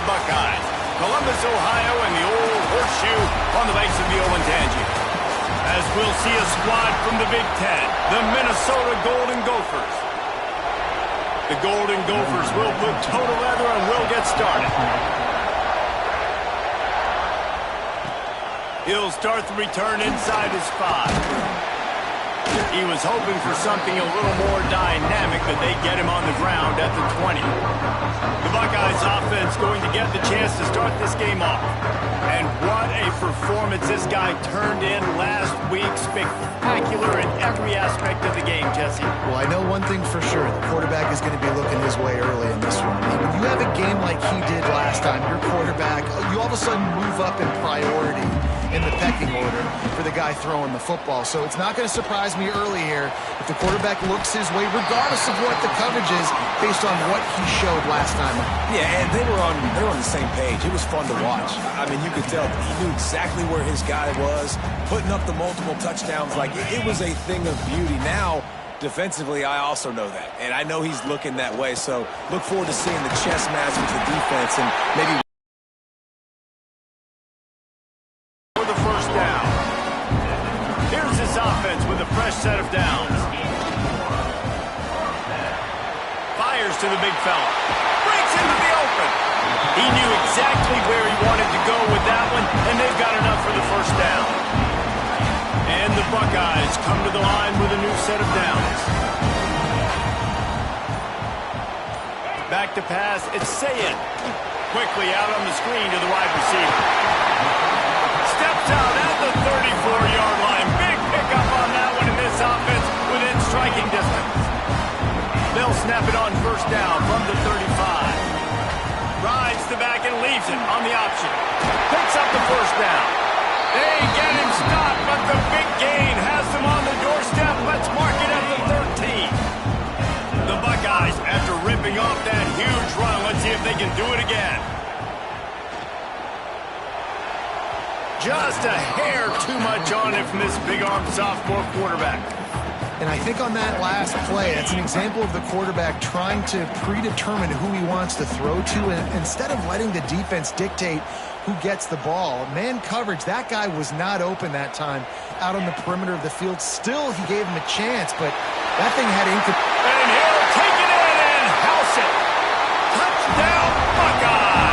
Buckeyes. Columbus, Ohio, and the old horseshoe on the base of the Olentangy. As we'll see a squad from the Big Ten, the Minnesota Golden Gophers. The Golden Gophers will put toe to leather and will get started. He'll start the return inside his 5. He was hoping for something a little more dynamic, but they get him on the ground at the 20. The Buckeyes offense going to get the chance to start this game off. And what a performance this guy turned in last week. Spectacular in every aspect of the game, Jesse. Well, I know one thing for sure. The quarterback is going to be looking his way early in this one. I mean, when you have a game like he did last time, your quarterback, you all of a sudden move up in priority in the pecking order for the guy throwing the football. So it's not going to surprise me early here if the quarterback looks his way, regardless of what the coverage is, based on what he showed last time. Yeah, and they were on the same page. It was fun to watch. I mean, you could tell he knew exactly where his guy was, putting up the multiple touchdowns. Like, it was a thing of beauty. Now, defensively, I also know that, and I know he's looking that way. So look forward to seeing the chess match with the defense and maybe offense with a fresh set of downs. Fires to the big fella. Breaks into the open. He knew exactly where he wanted to go with that one, and they've got enough for the first down. And the Buckeyes come to the line with a new set of downs. Back to pass, it's Sayed. Quickly out on the screen to the wide receiver. Steps out at the 34-yard line. Pick up on that one in this offense within striking distance. They'll snap it on first down from the 35. Rides the back and leaves it on the option. Picks up the first down. They get him stopped, but the big gain has them on the doorstep. Let's mark it at the 13. The Buckeyes, after ripping off that huge run, let's see if they can do it again. Just a hair too much on it from this big-armed sophomore quarterback. And I think on that last play, that's an example of the quarterback trying to predetermine who he wants to throw to, and instead of letting the defense dictate who gets the ball. Man coverage, that guy was not open that time out on the perimeter of the field. Still, he gave him a chance, but that thing had incomplete. And he'll take it in and house it. Touchdown, Buckeyes!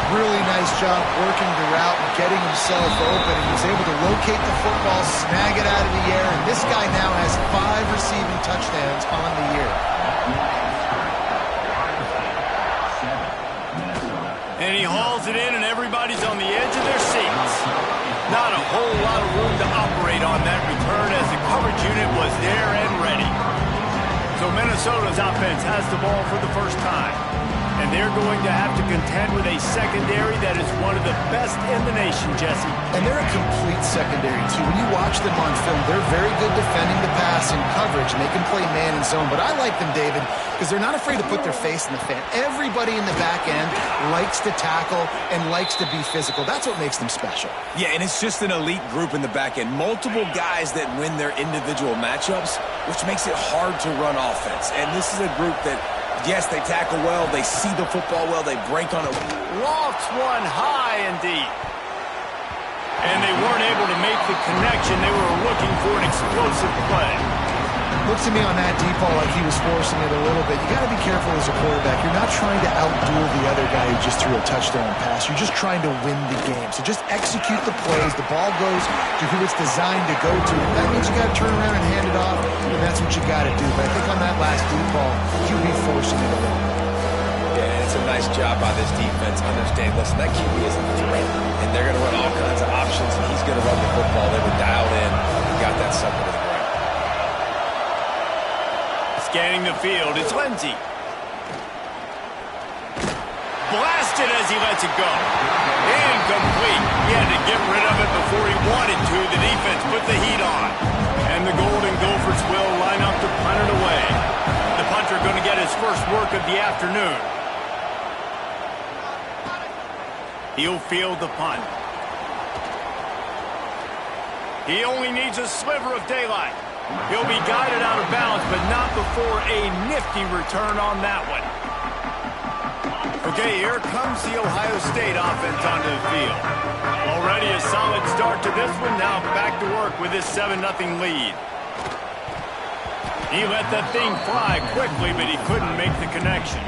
Really nice job working the route and getting himself open. He was able to locate the football, snag it out of the air, and this guy now has 5 receiving touchdowns on the year. And he hauls it in, and everybody's on the edge of their seats. Not a whole lot of room to operate on that return as the coverage unit was there and ready. So Minnesota's offense has the ball for the first time. And they're going to have to contend with a secondary that is one of the best in the nation, Jesse. And they're a complete secondary, too. When you watch them on film, they're very good defending the pass and coverage, and they can play man and zone. But I like them, David, because they're not afraid to put their face in the fan. Everybody in the back end likes to tackle and likes to be physical. That's what makes them special. Yeah, and it's just an elite group in the back end. Multiple guys that win their individual matchups, which makes it hard to run offense. And this is a group that, yes, they tackle well, they see the football well, they break on it. Lofts one high and deep. And they weren't able to make the connection. They were looking for an explosive play. Looks to me on that deep ball like he was forcing it a little bit. You got to be careful as a quarterback. You're not trying to outduel the other guy who just threw a touchdown pass. You're just trying to win the game. So just execute the plays. The ball goes to who it's designed to go to. That means you got to turn around and hand it off, and that's what you got to do. But I think on that last deep ball, QB forcing it a little. Yeah, it's a nice job by this defense. Understand, listen, that QB is a threat, and they're going to run all kinds of options, and he's going to run the football. They were dialed in and got that sucker to the ground. Scanning the field, it's Lindsey. Blasted as he lets it go. Incomplete. He had to get rid of it before he wanted to. The defense put the heat on. And the Golden Gophers will line up to punt it away. The punter going to get his first work of the afternoon. He'll field the punt. He only needs a sliver of daylight. He'll be guided out of bounds, but not before a nifty return on that one. Okay, here comes the Ohio State offense onto the field. Already a solid start to this one. Now back to work with this 7-0 lead. He let that thing fly quickly, but he couldn't make the connection.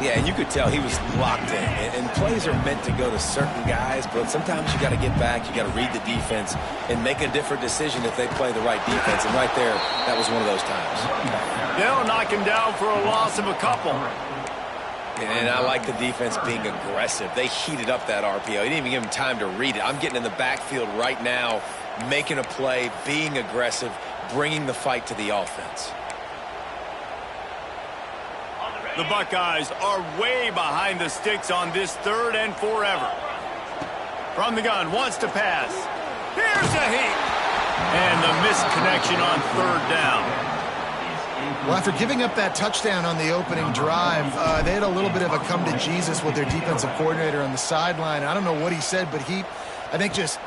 Yeah, you could tell he was locked in. And plays are meant to go to certain guys, but sometimes you got to get back, you got to read the defense, and make a different decision if they play the right defense. And right there, that was one of those times. They'll knock him down for a loss of a couple. And I like the defense being aggressive. They heated up that RPO. He didn't even give him time to read it. I'm getting in the backfield right now, making a play, being aggressive, bringing the fight to the offense. The Buckeyes are way behind the sticks on this 3rd and forever. From the gun, wants to pass. Here's a heat. And the missed connection on 3rd down. Well, after giving up that touchdown on the opening drive, they had a little bit of a come-to-Jesus with their defensive coordinator on the sideline. I don't know what he said, but he, I think, just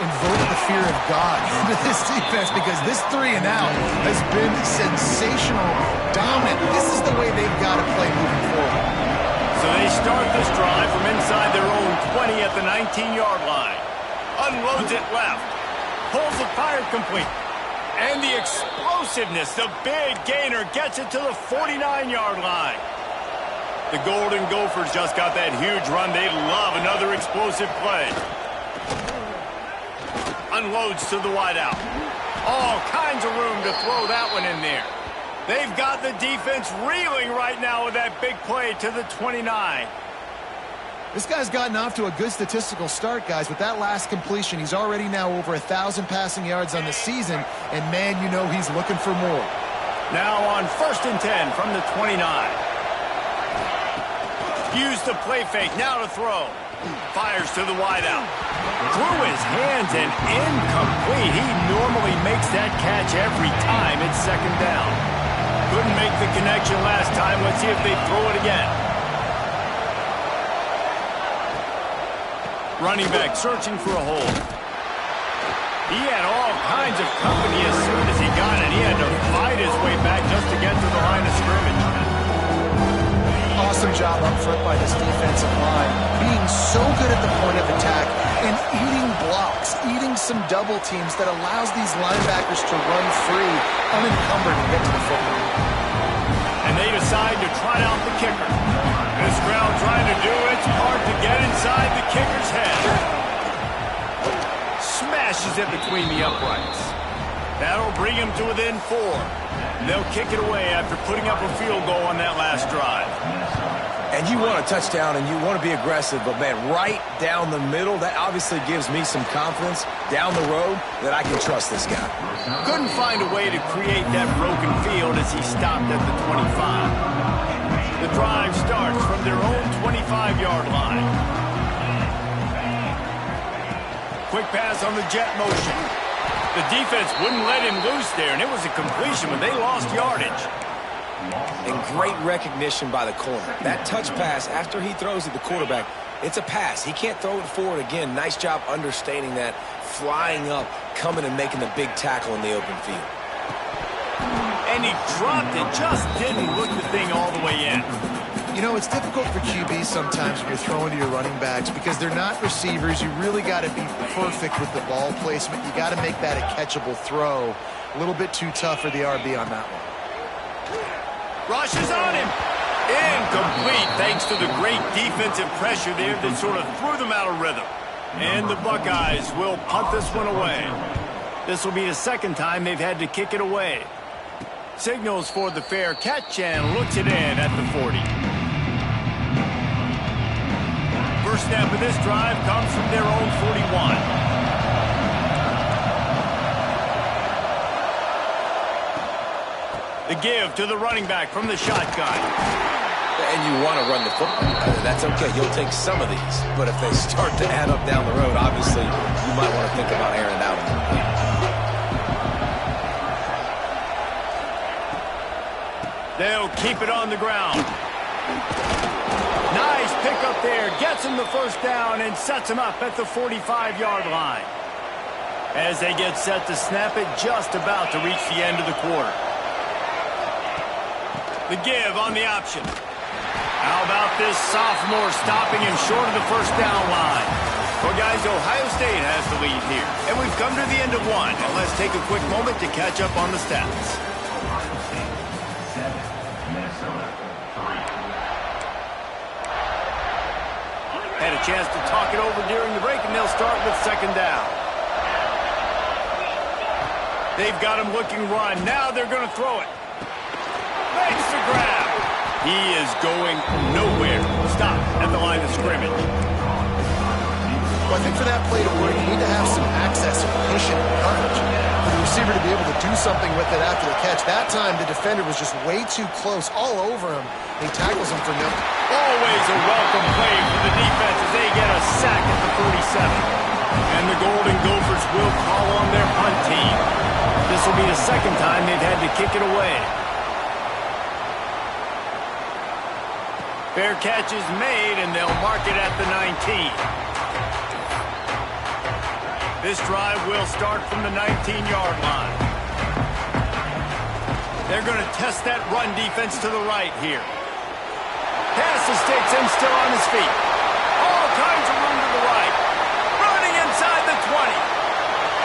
invoked the fear of God into this defense because this 3-and-out has been sensational, dominant. This is the way they've got to play moving forward. So they start this drive from inside their own 20 at the 19-yard line. Unloads it left. Pulls it fired complete. And the explosiveness, the big gainer, gets it to the 49-yard line. The Golden Gophers just got that huge run. They love another explosive play. Unloads to the wideout. All kinds of room to throw that one in there. They've got the defense reeling right now with that big play to the 29. This guy's gotten off to a good statistical start, guys. With that last completion, he's already now over 1,000 passing yards on the season, and man, you know he's looking for more. Now on 1st and 10 from the 29. Use the play fake, now to throw. Fires to the wideout. Through his hands and incomplete. He normally makes that catch every time it's 2nd down. Couldn't make the connection last time. Let's see if they throw it again. Running back searching for a hole. He had all kinds of company as soon as he got it. He had to fight his way back just to get to the line of scrimmage. Awesome job up front by this defensive line. Being so good at the point of attack and eating blocks, eating some double teams that allows these linebackers to run free, unencumbered, and get to the football. And they decide to trot out the kicker. This crowd trying to do its part to get inside the kicker's head. Smashes it between the uprights. That'll bring him to within 4. They'll kick it away after putting up a field goal on that last drive. And you want a touchdown and you want to be aggressive, but man, right down the middle, that obviously gives me some confidence down the road that I can trust this guy. Couldn't find a way to create that broken field as he stopped at the 25. The drive starts from their own 25-yard line. Quick pass on the jet motion. The defense wouldn't let him loose there, and it was a completion, but they lost yardage. And great recognition by the corner. That touch pass, after he throws at the quarterback, it's a pass. He can't throw it forward again. Nice job understanding that, flying up, coming and making the big tackle in the open field. And he dropped it, just didn't look the thing all the way in. You know, it's difficult for QBs sometimes when you're throwing to your running backs because they're not receivers. You really got to be perfect with the ball placement. You got to make that a catchable throw. A little bit too tough for the RB on that one. Rushes on him. Incomplete thanks to the great defensive pressure there that sort of threw them out of rhythm. And the Buckeyes will punt this one away. This will be the 2nd time they've had to kick it away. Signals for the fair catch and looks it in at the 40. First snap of this drive comes from their own 41. The give to the running back from the shotgun. And you want to run the football. That's okay. You'll take some of these. But if they start to add up down the road, obviously, you might want to think about airing it out a little bit. They'll keep it on the ground. Nice pick up there. Gets him the first down and sets him up at the 45-yard line. As they get set to snap it, just about to reach the end of the quarter. The give on the option. How about this sophomore stopping him short of the first down line? Well, guys, Ohio State has the lead here, and we've come to the end of one. And let's take a quick moment to catch up on the stats. Ohio State 7, Minnesota 3. Had a chance to talk it over during the break, and they'll start with second down. They've got him looking run. Now they're going to throw it. Makes the grab. He is going nowhere. Stop at the line of scrimmage. Well, I think for that play to work, you need to have some access and cushion and coverage. For the receiver to be able to do something with it after the catch. That time, the defender was just way too close, all over him. He tackles him for no. Always a welcome play for the defense as they get a sack at the 47. And the Golden Gophers will call on their punt team. This will be the second time they've had to kick it away. Fair catch is made, and they'll mark it at the 19. This drive will start from the 19-yard line. They're going to test that run defense to the right here. Passes takes him still on his feet. All kinds of room to the right. Running inside the 20.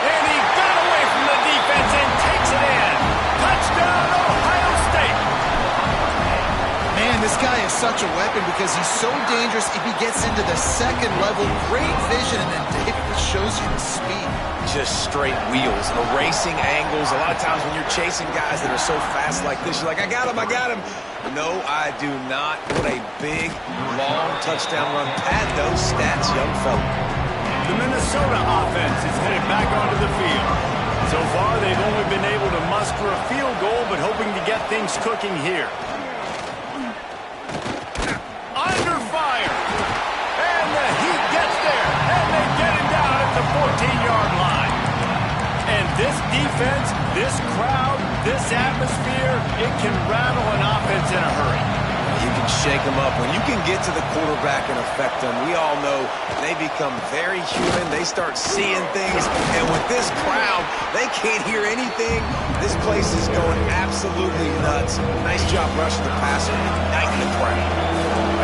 And he got away from the defense and takes it in. Touchdown, Ohio State. Man, this guy is such a weapon because he's so dangerous if he gets into the second level. Great vision, and then David shows you the speed. Just straight wheels, erasing angles. A lot of times when you're chasing guys that are so fast like this, you're like, I got him, I got him. No, I do not. What a big, long touchdown run. Pad those stats, young fella. The Minnesota offense is headed back onto the field. So far, they've only been able to muster a field goal, but hoping to get things cooking here. Under fire. And the heat gets there. And they get him down at the 14-yard line. And this defense, this crowd, this atmosphere, it can rattle an offense in a hurry. You can shake them up. When you can get to the quarterback and affect them, we all know they become very human. They start seeing things. And with this crowd, they can't hear anything. This place is going absolutely nuts. Nice job rushing the passer, igniting the crowd.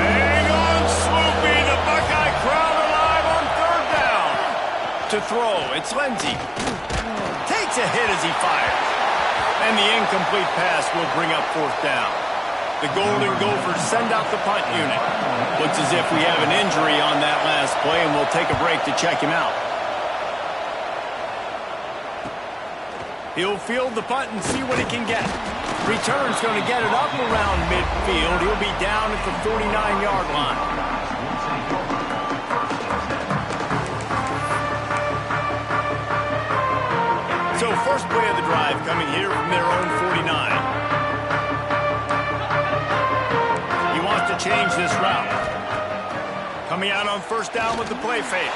Hang on, Swoopy. The Buckeye crowd alive on third down. To throw, it's Lindsey. Takes a hit as he fires. And the incomplete pass will bring up fourth down. The Golden Gophers send out the punt unit. Looks as if we have an injury on that last play, and we'll take a break to check him out. He'll field the punt and see what he can get. Return's going to get it up around midfield. He'll be down at the 49-yard line. So first play of the drive coming here from their own 49. He wants to change this route. Coming out on first down with the play fake.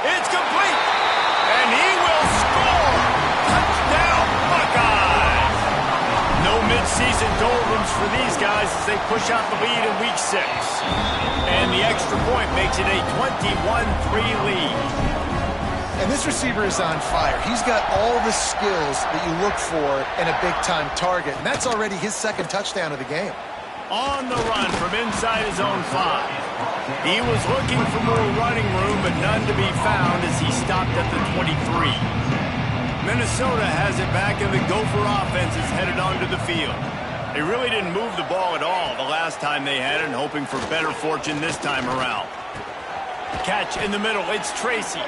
It's complete. And he will score. Touchdown, Buckeyes. No midseason doldrums for these guys as they push out the lead in week 6. And the extra point makes it a 21-3 lead. And this receiver is on fire. He's got all the skills that you look for in a big-time target. And that's already his second touchdown of the game. On the run from inside his own 5. He was looking for more running room, but none to be found as he stopped at the 23. Minnesota has it back, and the Gopher offense is headed onto the field. They really didn't move the ball at all the last time they had it, and hoping for better fortune this time around. Catch in the middle. It's Tracy.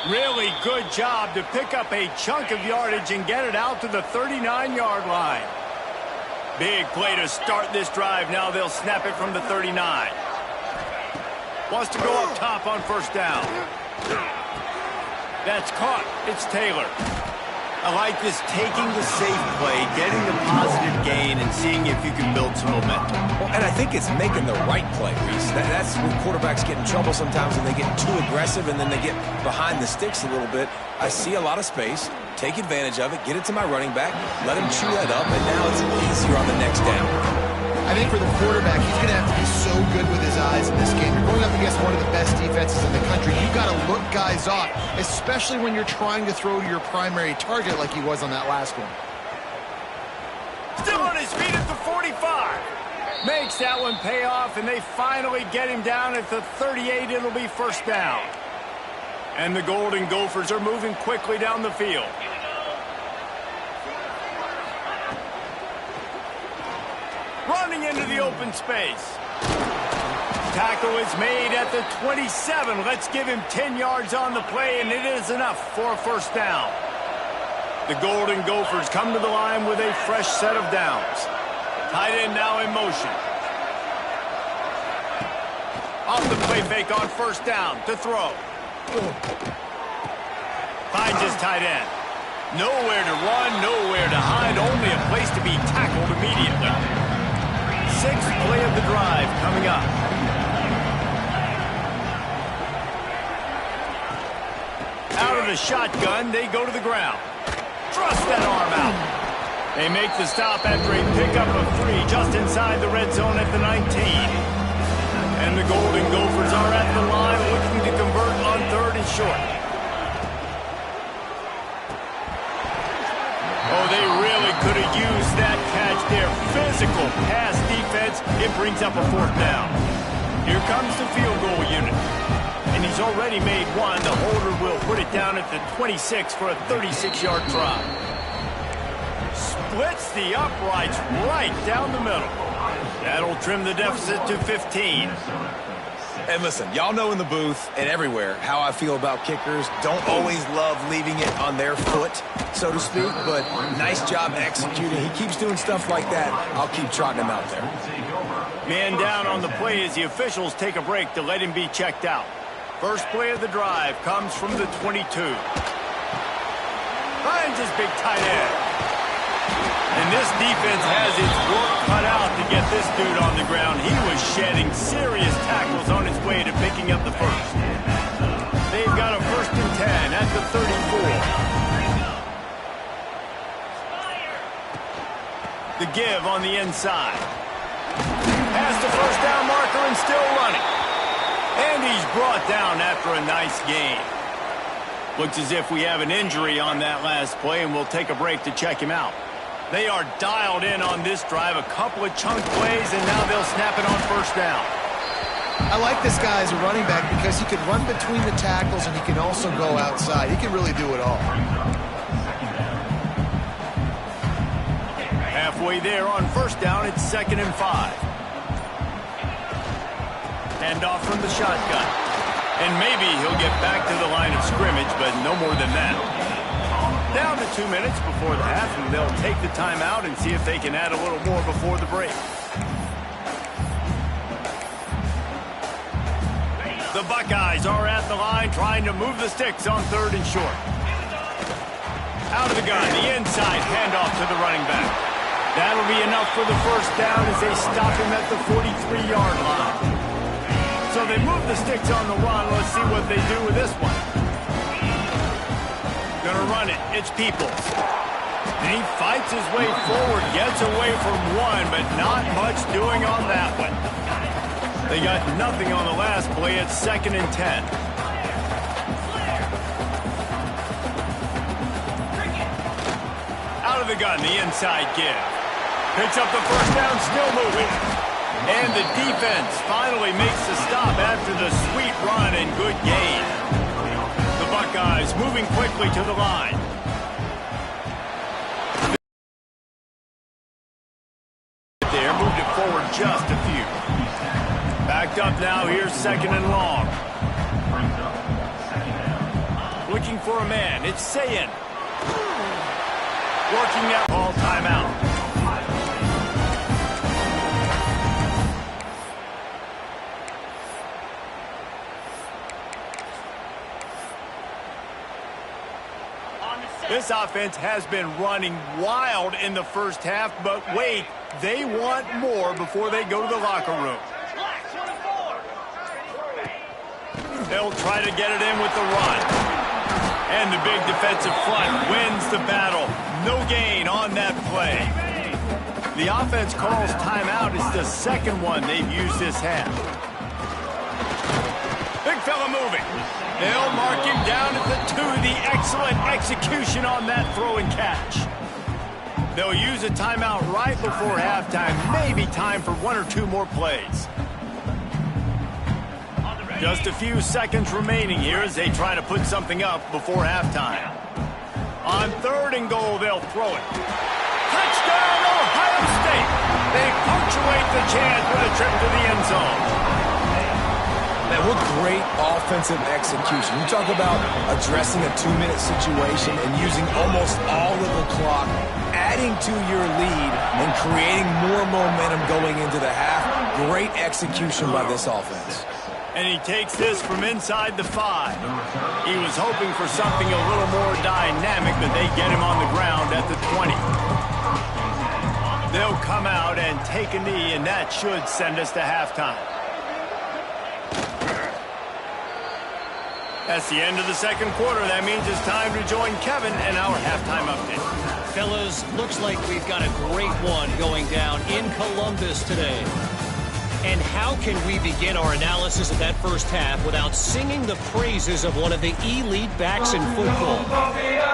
Really good job to pick up a chunk of yardage and get it out to the 39-yard line. Big play to start this drive. Now they'll snap it from the 39. Wants to go up top on first down. That's caught. It's Taylor. I like this taking the safe play, getting the positive gain, and seeing if you can build some momentum. Well, and I think it's making the right play, Reese. That's when quarterbacks get in trouble sometimes when they get too aggressive and then they get behind the sticks a little bit. I see a lot of space, take advantage of it, get it to my running back, let him chew that up, and now it's easier on the next down. I think for the quarterback, he's going to have to be so good with his eyes in this game. You're going up against one of the best defenses in the country. You've got to look guys off, especially when you're trying to throw to your primary target like he was on that last one. Still on his his feet at the 45. Makes that one pay off, and they finally get him down at the 38. It'll be first down. And the Golden Gophers are moving quickly down the field. Running into the open space. Tackle is made at the 27. Let's give him 10 yards on the play, and it is enough for a first down. The Golden Gophers come to the line with a fresh set of downs. Tight end now in motion. Off the play fake on first down to throw. Finds his tight end. Nowhere to run, nowhere to hide, only a place to be tackled immediately. Sixth play of the drive coming up. Out of the shotgun, they go to the ground. Thrust that arm out. They make the stop after a pickup of 3 just inside the red zone at the 19. And the Golden Gophers are at the line looking to convert on 3rd and short. Oh, they really could have used that catch there. Physical pass defense. It brings up a 4th down. Here comes the field goal unit. And he's already made one. The holder will put it down at the 26 for a 36-yard try. Splits the uprights right down the middle. That'll trim the deficit to 15. And listen, y'all know in the booth and everywhere how I feel about kickers. Don't always love leaving it on their foot, so to speak, but nice job executing. He keeps doing stuff like that. I'll keep trotting him out there. Man down on the play as the officials take a break to let him be checked out. First play of the drive comes from the 22. Finds his big tight end. And this defense has its work cut out to get this dude on the ground. He was shedding serious tackles on his way to picking up the first. They've got a 1st and 10 at the 34. The give on the inside. Past the first down marker and still running. And he's brought down after a nice gain. Looks as if we have an injury on that last play, and we'll take a break to check him out. They are dialed in on this drive, a couple of chunk plays, and now they'll snap it on first down. I like this guy as a running back because he can run between the tackles and he can also go outside. He can really do it all. Halfway there on first down, it's 2nd and 5. Hand off from the shotgun. And maybe he'll get back to the line of scrimmage, but no more than that. Down to 2 minutes before the half, and they'll take the timeout and see if they can add a little more before the break. The Buckeyes are at the line trying to move the sticks on 3rd and short. Out of the gun, the inside handoff to the running back. That'll be enough for the first down as they stop him at the 43-yard line. So they move the sticks on the run. Let's see what they do with this one. Gonna run it. It's Peoples. And he fights his way forward, gets away from one, but not much doing on that one. They got nothing on the last play. It's 2nd and 10. Out of the gun, the inside give. Picks up the first down, still moving. And the defense finally makes the stop after the sweet run and good gain. The Buckeyes moving quickly to the line. There, moved it forward just a few. Backed up now, here's 2nd and long. Looking for a man, it's Sayin. Working that ball timeout. This offense has been running wild in the first half, but wait, they want more before they go to the locker room. They'll try to get it in with the run. And the big defensive front wins the battle. No gain on that play. The offense calls timeout. It's the second one they've used this half. Big fella moving. They'll mark him down at the 2. The excellent execution on that throw and catch. They'll use a timeout right before halftime. Maybe time for 1 or 2 more plays. Just a few seconds remaining here as they try to put something up before halftime. On 3rd and goal, they'll throw it. Touchdown, Ohio State! They punctuate the chance with a trip to the end zone. Man, what great offensive execution. You talk about addressing a 2-minute situation and using almost all of the clock, adding to your lead, and creating more momentum going into the half. Great execution by this offense. And he takes this from inside the 5. He was hoping for something a little more dynamic, but they get him on the ground at the 20. They'll come out and take a knee, and that should send us to halftime. That's the end of the 2nd quarter. That means it's time to join Kevin in our halftime update. Fellas, looks like we've got a great one going down in Columbus today. And how can we begin our analysis of that first half without singing the praises of one of the elite backs in football?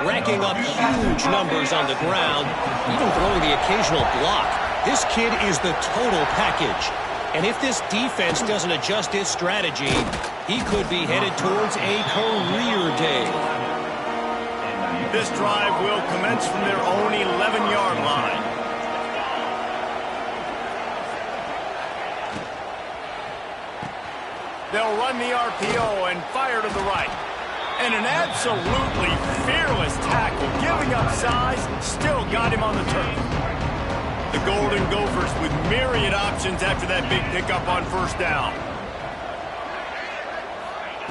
Racking up huge numbers on the ground, even throwing the occasional block. This kid is the total package. And if this defense doesn't adjust its strategy, he could be headed towards a career day. This drive will commence from their own 11-yard line. They'll run the RPO and fire to the right. And an absolutely fearless tackle, giving up size, still got him on the turf. The Golden Gophers with myriad options after that big pickup on 1st down.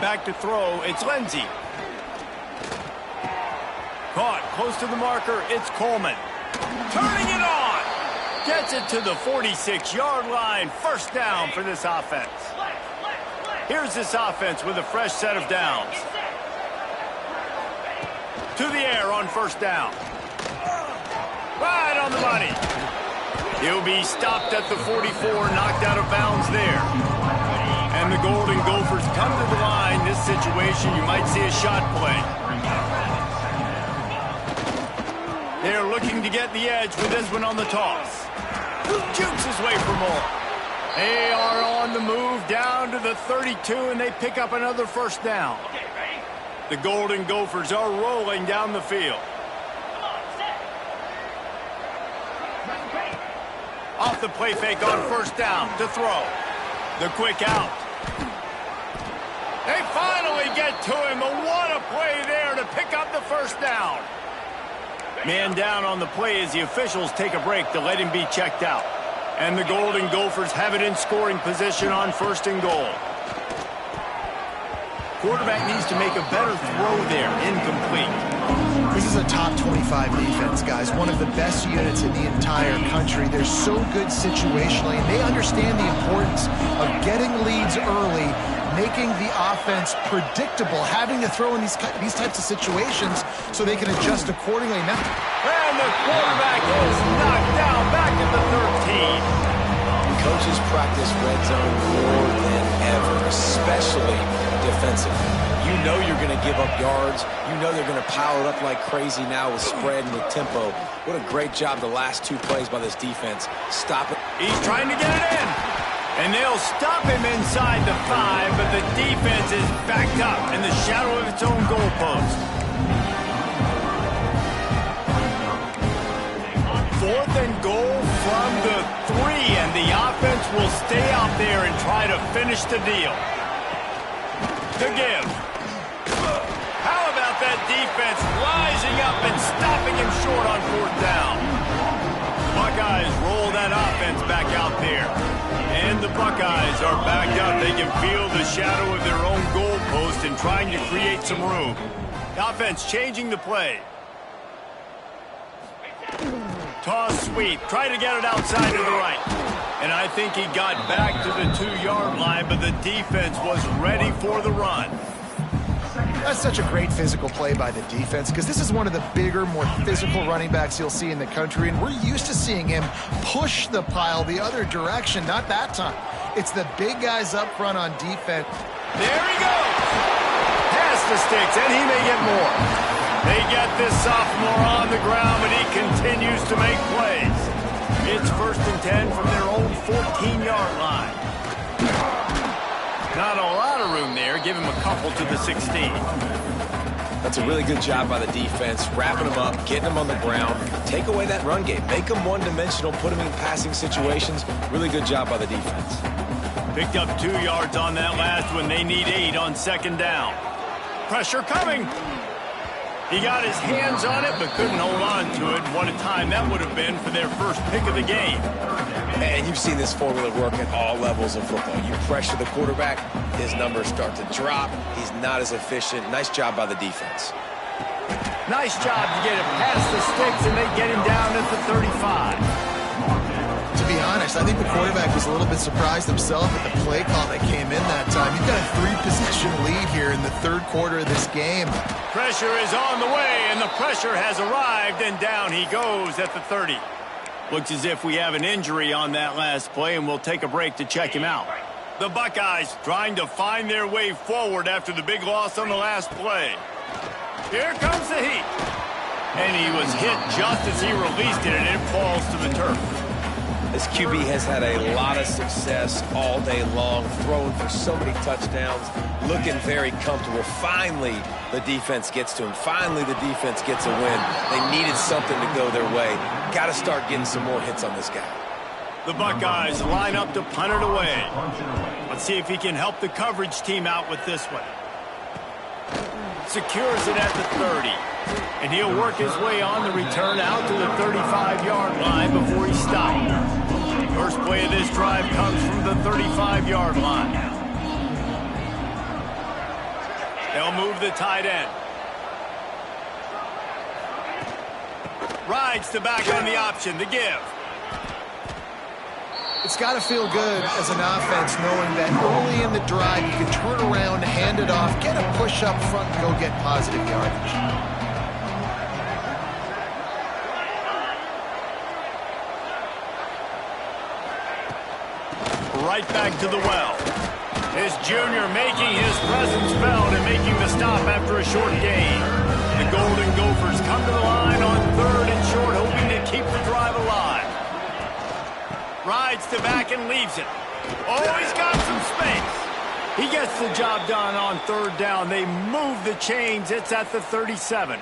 Back to throw, it's Lindsey. Caught close to the marker, it's Coleman. Turning it on! Gets it to the 46-yard line. 1st down for this offense. Here's this offense with a fresh set of downs. To the air on 1st down. Right on the money. He'll be stopped at the 44, knocked out of bounds there. And the Golden Gophers come to the line. This situation, you might see a shot play. They're looking to get the edge with this one on the toss. Jukes his way for more. They are on the move down to the 32, and they pick up another 1st down. The Golden Gophers are rolling down the field. Off the play fake on 1st down to throw. The quick out. They finally get to him. What a play there to pick up the 1st down. Man down on the play as the officials take a break to let him be checked out. And the Golden Gophers have it in scoring position on 1st and goal. Quarterback needs to make a better throw there. Incomplete. This is a top 25 defense, guys. One of the best units in the entire country. They're so good situationally, and they understand the importance of getting leads early, making the offense predictable, having to throw in these types of situations so they can adjust accordingly. Now, and the quarterback is knocked down back at the 13. Coaches practice red zone more than ever, especially defensively. You know you're going to give up yards. You know they're going to pile it up like crazy now with spread and with tempo. What a great job the last 2 plays by this defense. Stop it. He's trying to get it in. And they'll stop him inside the 5, but the defense is backed up in the shadow of its own goalpost. 4th and goal from the 3, and the offense will stay out there and try to finish the deal. To give. How about that defense rising up and stopping him short on 4th down? The Buckeyes roll that offense back out there. And the Buckeyes are backed up. They can feel the shadow of their own goalpost and trying to create some room. The offense changing the play. Toss sweep. Try to get it outside to the right. And I think he got back to the 2-yard line, but the defense was ready for the run. That's such a great physical play by the defense because this is one of the bigger, more physical running backs you'll see in the country, and we're used to seeing him push the pile the other direction. Not that time. It's the big guys up front on defense. There he goes. Pass the sticks, and he may get more. They get this sophomore on the ground, but he continues to make plays. It's 1st and 10 from their own 14-yard line. Not a lot of room there. Give him a couple to the 16. That's a really good job by the defense, wrapping them up, getting them on the ground. Take away that run game. Make them one-dimensional, put them in passing situations. Really good job by the defense. Picked up 2 yards on that last one. They need 8 on 2nd down. Pressure coming. He got his hands on it, but couldn't hold on to it. What a time that would have been for their first pick of the game. And you've seen this formula work at all levels of football. You pressure the quarterback, his numbers start to drop. He's not as efficient. Nice job by the defense. Nice job to get it past the sticks, and they get him down at the 35. To be honest, I think the quarterback was a little bit surprised himself at the play call that came in that time. You've got a 3-possession lead here in the 3rd quarter of this game. Pressure is on the way, and the pressure has arrived, and down he goes at the 30. Looks as if we have an injury on that last play, and we'll take a break to check him out. The Buckeyes trying to find their way forward after the big loss on the last play. Here comes the heat. And he was hit just as he released it, and it falls to the turf. This QB has had a lot of success all day long, throwing for so many touchdowns, looking very comfortable. Finally, the defense gets to him. Finally, the defense gets a win. They needed something to go their way. Got to start getting some more hits on this guy. The Buckeyes line up to punt it away. Let's see if he can help the coverage team out with this one. Secures it at the 30. And he'll work his way on the return out to the 35-yard line before he stops. First play of this drive comes from the 35-yard line. They'll move the tight end. Rides to back on the option, the give. It's got to feel good as an offense knowing that early in the drive you can turn around, hand it off, get a push up front, and go get positive yardage. Right back to the well. His junior making his presence felt and making the stop after a short gain. The Golden Gophers come to the line on 3rd and short, hoping to keep the drive alive. Rides to back and leaves it. Oh, he's got some space. He gets the job done on 3rd down. They move the chains. It's at the 37.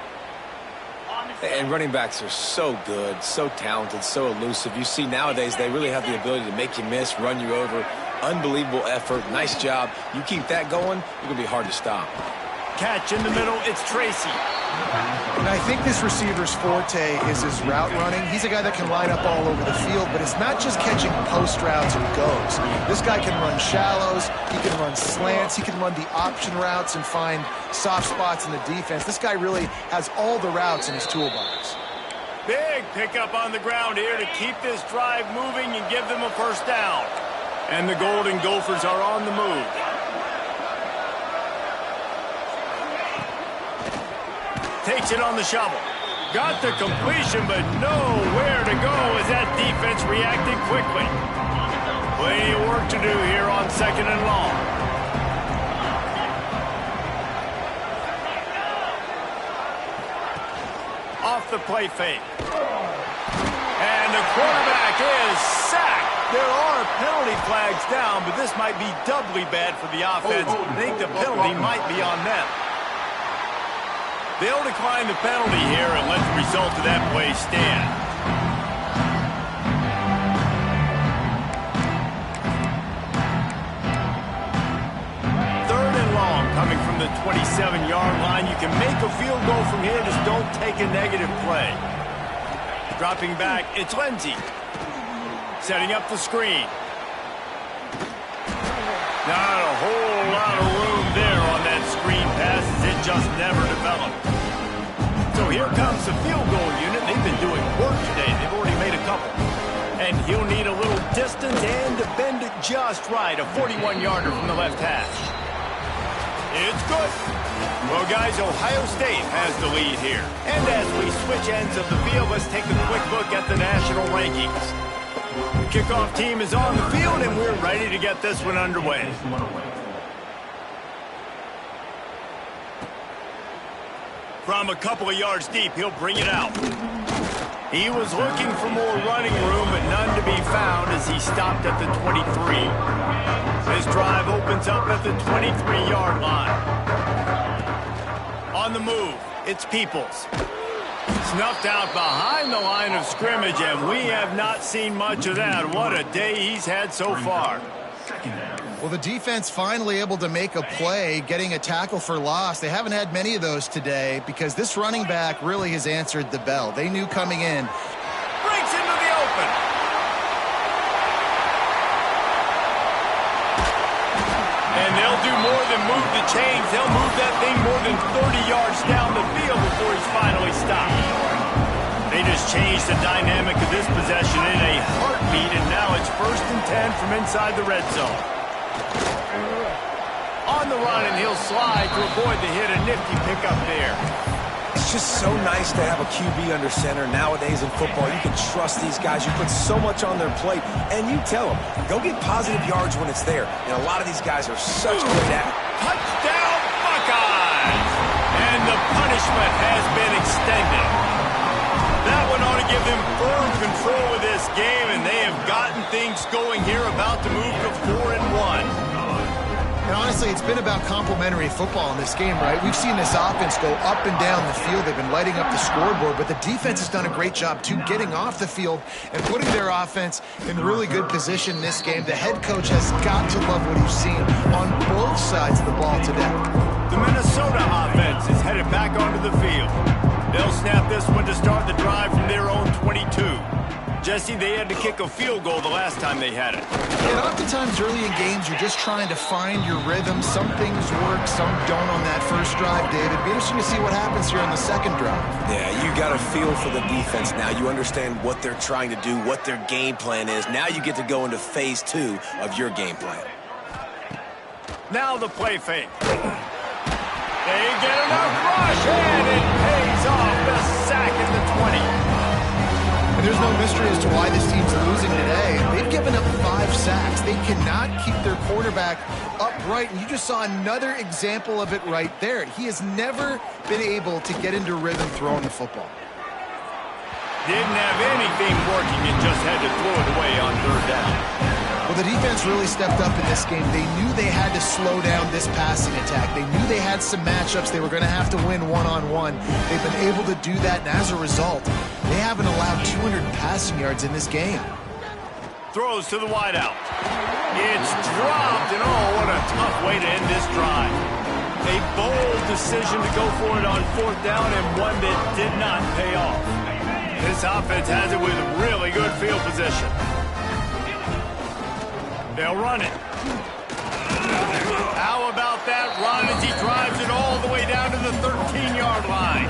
And running backs are so good, so talented, so elusive. You see nowadays they really have the ability to make you miss, run you over. Unbelievable effort. Nice job. You keep that going, you're going to be hard to stop. Catch in the middle. It's Tracy. And I think this receiver's forte is his route running. He's a guy that can line up all over the field, but it's not just catching post routes and goes. This guy can run shallows, he can run slants, he can run the option routes and find soft spots in the defense. This guy really has all the routes in his toolbox. Big pickup on the ground here to keep this drive moving and give them a first down. And the Golden Gophers are on the move. Takes it on the shovel. Got the completion, but nowhere to go as that defense reacted quickly. Plenty of work to do here on 2nd and long. Off the play fake. And the quarterback is sacked. There are penalty flags down, but this might be doubly bad for the offense. I think the penalty might be on them. They'll decline the penalty here and let the result of that play stand. Third and long coming from the 27-yard line. You can make a field goal from here, just don't take a negative play. Dropping back, it's Lindsey. Setting up the screen. Not a whole lot of room there on that screen pass as it just never developed. So here comes the field goal unit. They've been doing work today. They've already made a couple. And he'll need a little distance and to bend it just right. A 41-yarder from the left hash. It's good. Well, guys, Ohio State has the lead here. And as we switch ends of the field, let's take a quick look at the national rankings. The kickoff team is on the field, and we're ready to get this one underway. From a couple of yards deep, he'll bring it out. He was looking for more running room, but none to be found as he stopped at the 23. This drive opens up at the 23-yard line. On the move, it's Peoples. Snuffed out behind the line of scrimmage, and we have not seen much of that. What a day he's had so far. Well, the defense finally able to make a play, getting a tackle for loss. They haven't had many of those today because this running back really has answered the bell. They knew coming in. Breaks into the open. And they'll do more than move the chains. They'll move that thing more than 30 yards down the field before he's finally stopped. They just changed the dynamic of this possession in a heartbeat, and now it's 1st and 10 from inside the red zone. On the run, and he'll slide to avoid the hit. A nifty pickup there. It's just so nice to have a QB under center. Nowadays in football, you can trust these guys. You put so much on their plate, and you tell them, go get positive yards when it's there. And a lot of these guys are such great athletes. Touchdown, Buckeyes! And the punishment has been extended. That one ought to give them firm control of this game, and they have gotten things going here, about to move to 4-1. And honestly, it's been about complementary football in this game, right? We've seen this offense go up and down the field. They've been lighting up the scoreboard, but the defense has done a great job, too, getting off the field and putting their offense in really good position in this game. The head coach has got to love what he's seen on both sides of the ball today. The Minnesota offense is headed back onto the field. They'll snap this one to start the drive from their own 22. Jesse, they had to kick a field goal the last time they had it. And oftentimes early in games, you're just trying to find your rhythm. Some things work, some don't on that first drive, David. Be interesting to see what happens here on the second drive. Yeah, you got a feel for the defense now. You understand what they're trying to do, what their game plan is. Now you get to go into phase 2 of your game plan. Now the play fake. They get enough rush, and it pays off. The sack at the 20. And there's no mystery as to why this team's losing today. They've given up 5 sacks. They cannot keep their quarterback upright, and you just saw another example of it right there. He has never been able to get into rhythm throwing the football. Didn't have anything working and just had to throw it away on 3rd down. Well, the defense really stepped up in this game. They knew they had to slow down this passing attack. They knew they had some matchups they were going to have to win one-on-one. They've been able to do that, and as a result, they haven't allowed 200 passing yards in this game. Throws to the wideout. It's dropped, and oh, what a tough way to end this drive. A bold decision to go for it on 4th down, and one that did not pay off. This offense has it with really good field position. They'll run it. How about that run as he drives it all the way down to the 13-yard line?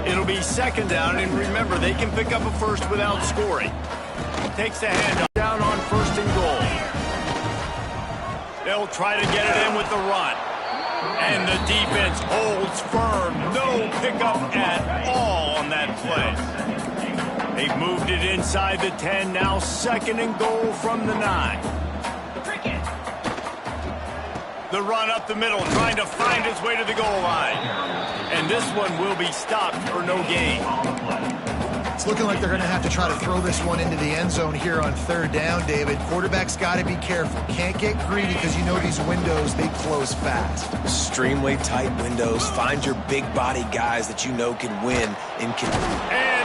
It'll be 2nd down, and remember, they can pick up a first without scoring. Takes the handoff down on 1st and goal. They'll try to get it in with the run. And the defense holds firm. No pickup at all on that play. They've moved it inside the 10, now 2nd and goal from the 9. The run up the middle, trying to find his way to the goal line. And this one will be stopped for no gain. It's looking like they're going to have to try to throw this one into the end zone here on 3rd down, David. Quarterback's got to be careful. Can't get greedy because you know these windows, they close fast. Extremely tight windows. Find your big body guys that you know can win. And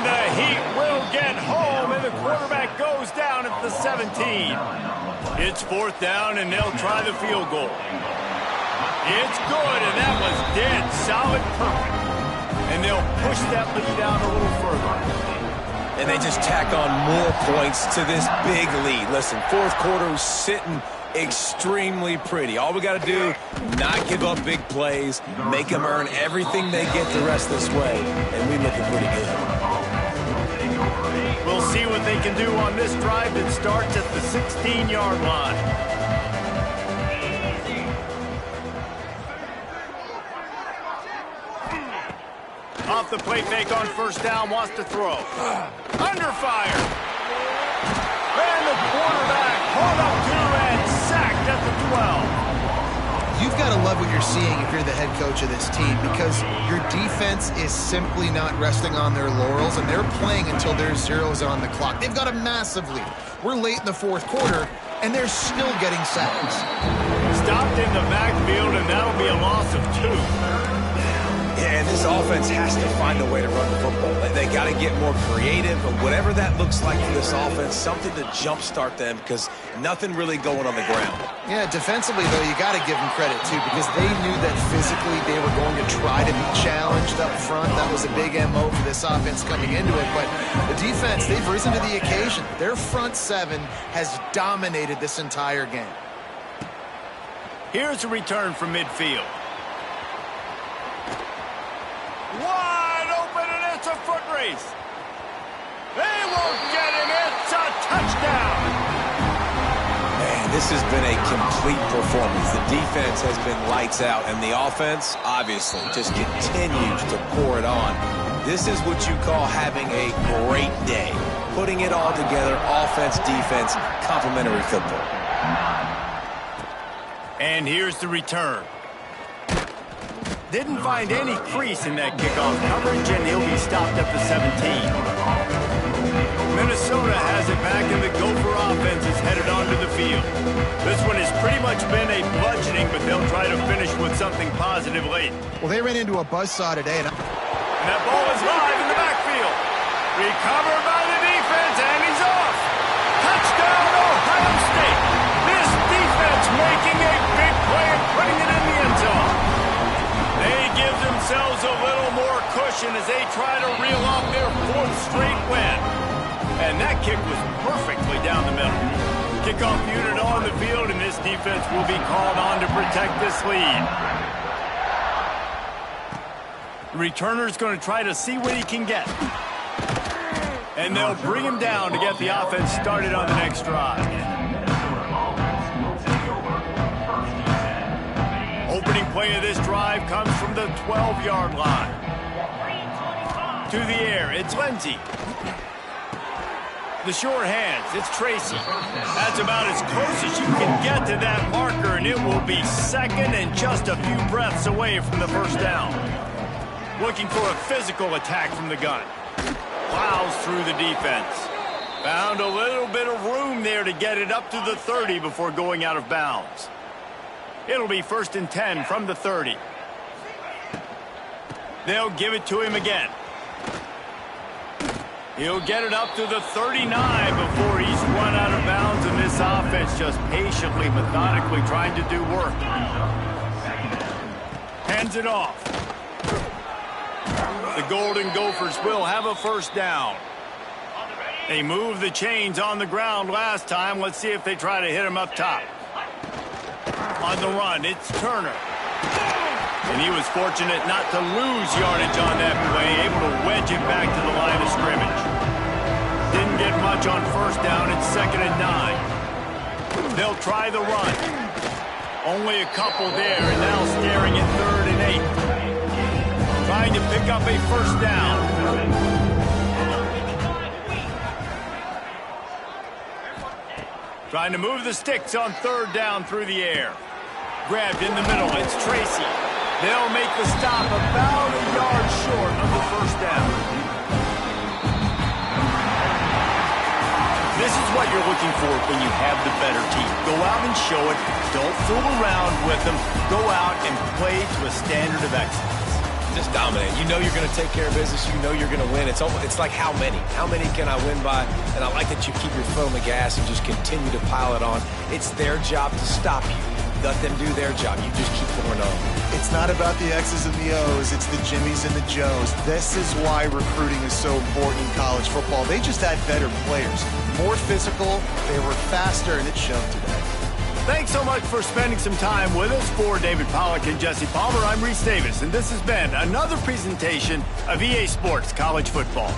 the heat will get home, and the quarterback goes down at the 17. It's 4th down, and they'll try the field goal. It's good, and that was dead solid perfect. And they'll push that lead out a little further. And they just tack on more points to this big lead. Listen, 4th quarter was sitting extremely pretty. All we got to do, not give up big plays, make them earn everything they get the rest of this way, and we looking pretty good. We'll see what they can do on this drive that starts at the 16-yard line. Off the play fake on 1st down, wants to throw. Under fire. And the quarterback hauled up to and sacked at the 12. You've got to love what you're you're seeing if you're the head coach of this team, because your defense is simply not resting on their laurels, and they're playing until there's zeros on the clock. They've got a massive lead. We're late in the fourth quarter, and they're still getting sacks. Stopped in the backfield, and that'll be a loss of 2. Yeah, and this offense has to find a way to run the football. They got to get more creative, but whatever that looks like for this offense, something to jumpstart them, because nothing really going on the ground. Yeah, defensively, though, you got to give them credit, too, because they knew that physically they were going to try to be challenged up front. That was a big MO for this offense coming into it, but the defense, they've risen to the occasion. Their front seven has dominated this entire game. Here's a return from midfield. Wide open, and it's a foot race. They won't get him. It's a touchdown. Man, this has been a complete performance. The defense has been lights out, and the offense, obviously, just continues to pour it on. This is what you call having a great day. Putting it all together, offense, defense, complementary football. And here's the return. Didn't find any crease in that kickoff coverage, and he'll be stopped up to 17. Minnesota has it back, and the Gopher offense is headed onto the field. This one has pretty much been a bludgeoning, but they'll try to finish with something positive late. Well, they ran into a buzzsaw today. And that ball is live in the backfield. Recovered by the defense, and he's off. Touchdown, Ohio State. This defense making a big play and putting it in the end zone. They give themselves a little more cushion as they try to reel off their 4th straight win. And that kick was perfectly down the middle. Kickoff unit on the field, and this defense will be called on to protect this lead. The returner's going to try to see what he can get. And they'll bring him down to get the offense started on the next drive. Opening play of this drive comes from the 12-yard line. To the air, it's Lindsey. The short hands, it's Tracy. That's about as close as you can get to that marker, and it will be second and just a few breaths away from the first down. Looking for a physical attack from the gun. Plows through the defense. Found a little bit of room there to get it up to the 30 before going out of bounds. It'll be 1st and 10 from the 30. They'll give it to him again. He'll get it up to the 39 before he's run out of bounds, and this offense just patiently, methodically trying to do work. Hands it off. The Golden Gophers will have a first down. They moved the chains on the ground last time. Let's see if they try to hit him up top. On the run, it's Turner. And he was fortunate not to lose yardage on that play, able to wedge it back to the line of scrimmage. Didn't get much on first down. It's 2nd and 9. They'll try the run. Only a couple there, and now staring at 3rd and 8. Trying to pick up a first down. Trying to move the sticks on 3rd down through the air. Grabbed in the middle, it's Tracy. They'll make the stop about a yard short of the first down. This is what you're looking for when you have the better team. Go out and show it. Don't fool around with them. Go out and play to a standard of excellence. Just dominate. You know you're going to take care of business. You know you're going to win. It's like how many? How many can I win by? And I like that you keep your foot on the gas and just continue to pile it on. It's their job to stop you. Let them do their job. You just keep going on. It's not about the X's and the O's. It's the Jimmies and the Joes. This is why recruiting is so important in college football. They just had better players. More physical. They were faster, and it showed today. Thanks so much for spending some time with us. For David Pollack and Jesse Palmer, I'm Reese Davis, and this has been another presentation of EA Sports College Football.